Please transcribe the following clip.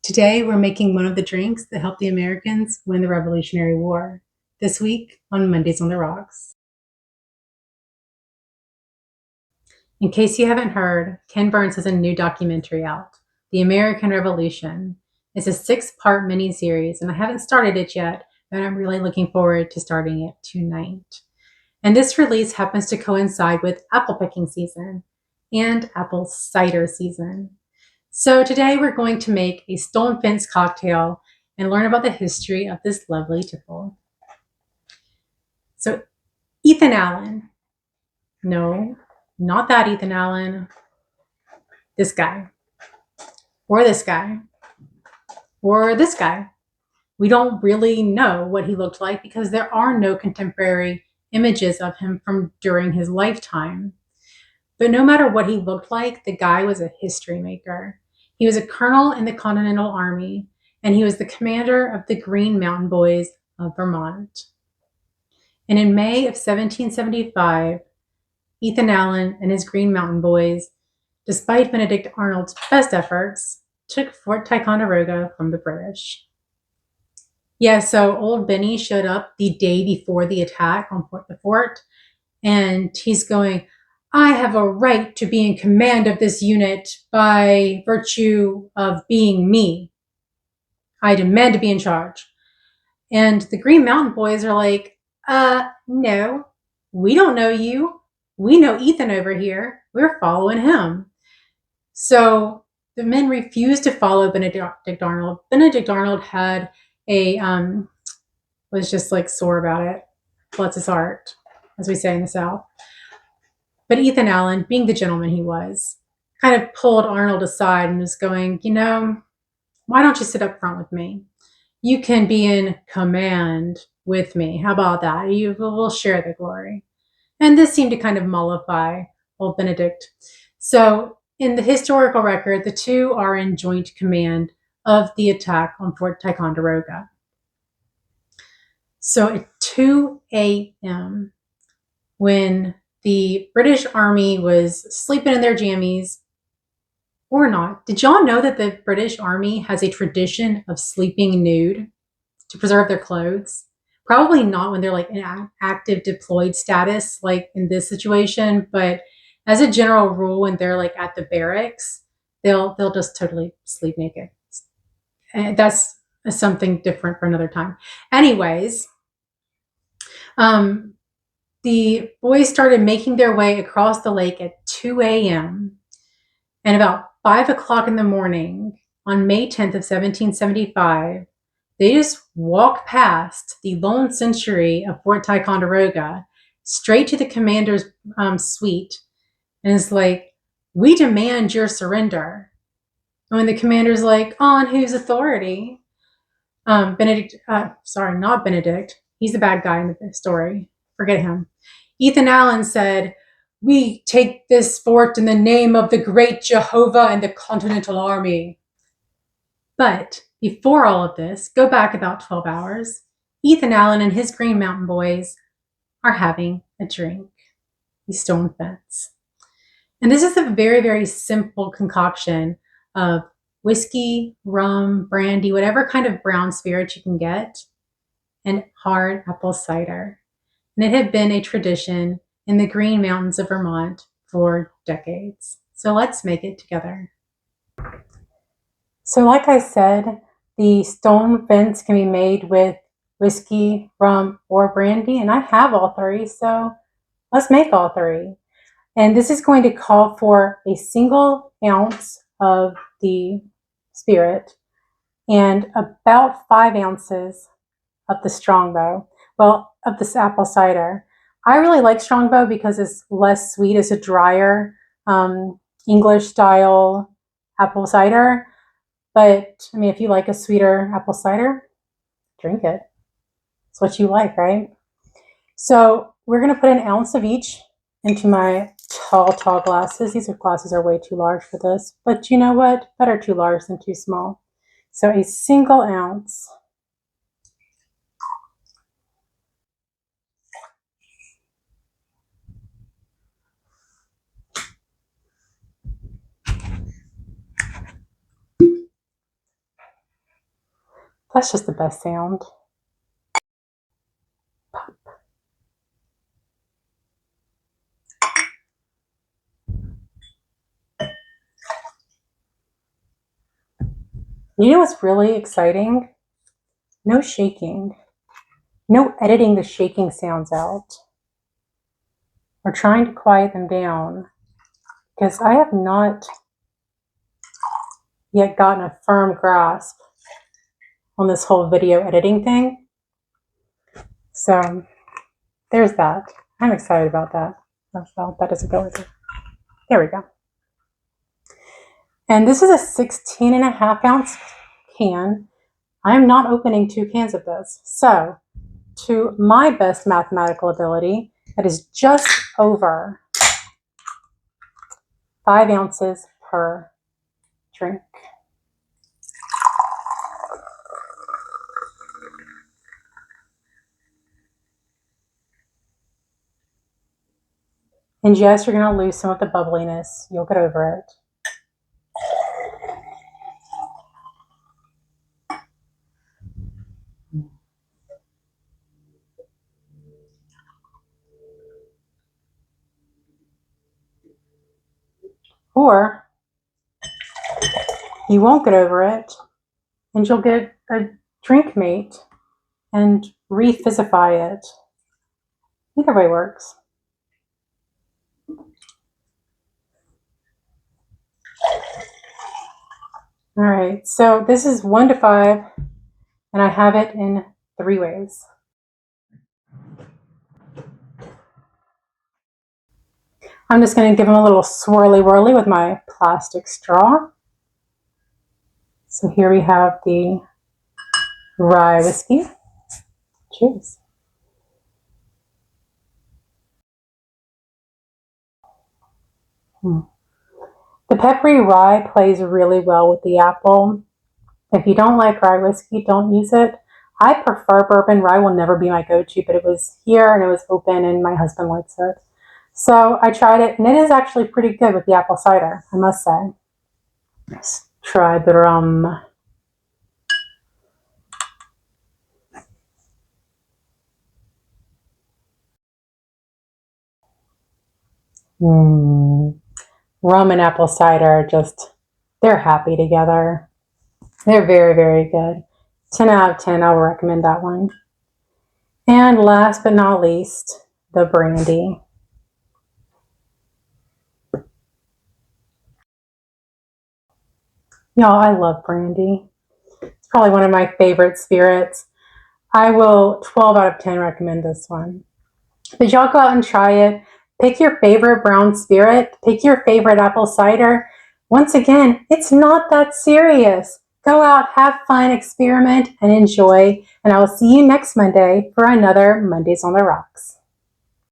Today, we're making one of the drinks that helped the Americans win the Revolutionary War. This week on Mondays on the Rocks. In case you haven't heard, Ken Burns has a new documentary out, The American Revolution. It's a 6-part miniseries, and I haven't started it yet, but I'm really looking forward to starting it tonight. And this release happens to coincide with apple picking season and apple cider season. So today we're going to make a stone fence cocktail and learn about the history of this lovely tipple. So Ethan Allen. No, not that Ethan Allen. This guy. Or this guy. Or this guy. We don't really know what he looked like because there are no contemporary images of him from during his lifetime. But no matter what he looked like, the guy was a history maker. He was a colonel in the Continental Army, and he was the commander of the Green Mountain Boys of Vermont. And in May of 1775, Ethan Allen and his Green Mountain Boys, despite Benedict Arnold's best efforts, took Fort Ticonderoga from the British. Yeah, so old Benny showed up the day before the attack on the fort, and he's going, I have a right to be in command of this unit by virtue of being me. I demand to be in charge. And the Green Mountain Boys are like, no, we don't know you. We know Ethan over here. We're following him. So the men refused to follow Benedict Arnold. Benedict Arnold had was just like sore about it. Bless his heart, as we say in the South. But Ethan Allen, being the gentleman he was, kind of pulled Arnold aside and was going, why don't you sit up front with me? You can be in command with me. How about that? We'll share the glory. And this seemed to kind of mollify old Benedict. So in the historical record, the two are in joint command of the attack on Fort Ticonderoga. So at 2 a.m., when the British Army was sleeping in their jammies, or not. Did y'all know that the British Army has a tradition of sleeping nude to preserve their clothes? Probably not when they're like in active deployed status, like in this situation, but as a general rule, when they're like at the barracks, they'll just totally sleep naked. And that's something different for another time. Anyways, the boys started making their way across the lake at 2 a.m. And about 5 o'clock in the morning on May 10th of 1775, they just walked past the lone sentry of Fort Ticonderoga straight to the commander's suite. And it's like, we demand your surrender. And when the commander's like, on whose authority? Not Benedict. He's the bad guy in the story. Forget him. Ethan Allen said, we take this fort in the name of the great Jehovah and the Continental Army. But before all of this, go back about 12 hours, Ethan Allen and his Green Mountain Boys are having a drink, the stone fence. And this is a very, very simple concoction of whiskey, rum, brandy, whatever kind of brown spirit you can get, and hard apple cider. And it had been a tradition in the Green Mountains of Vermont for decades. So let's make it together. So like I said, the stone fence can be made with whiskey, rum, or brandy, and I have all three, so let's make all three. And this is going to call for a single ounce of the spirit and about 5 ounces of the strongbow. Well, of this apple cider. I really like strongbow because it's less sweet. It's a drier English style apple cider. But I mean, if you like a sweeter apple cider, drink it. It's what you like, right? So we're going to put 1 ounce of each into my tall glasses. These glasses are way too large for this. But you know what? Better too large than too small. So a single ounce. That's just the best sound. You know what's really exciting? No shaking. No editing the shaking sounds out. We're trying to quiet them down because I have not yet gotten a firm grasp on this whole video editing thing. So there's that. I'm excited about that. Oh, well, that doesn't go with it. There we go. And this is a 16.5-ounce can. I am not opening 2 cans of this. So to my best mathematical ability, that is just over 5 ounces per drink. And yes, you're going to lose some of the bubbliness. You'll get over it. Or you won't get over it, and you'll get a drink mate and re-fizzify it. Either way works. All right, so this is 1 to 5, and I have it in 3 ways. I'm just going to give them a little swirly whirly with my plastic straw. So here we have the rye whiskey. Cheers. The peppery rye plays really well with the apple. If you don't like rye whiskey, don't use it. I prefer bourbon. Rye will never be my go-to, but it was here and it was open and my husband likes it. So I tried it, and it is actually pretty good with the apple cider, I must say. Let's try the rum. Rum and apple cider, they're happy together. They're very, very good. 10 out of 10, I will recommend that one. And last but not least, the brandy. Y'all, I love brandy. It's probably one of my favorite spirits. I will 12 out of 10 recommend this one. But y'all go out and try it. Pick your favorite brown spirit. Pick your favorite apple cider. Once again, it's not that serious. Go out, have fun, experiment, and enjoy. And I will see you next Monday for another Mondays on the Rocks.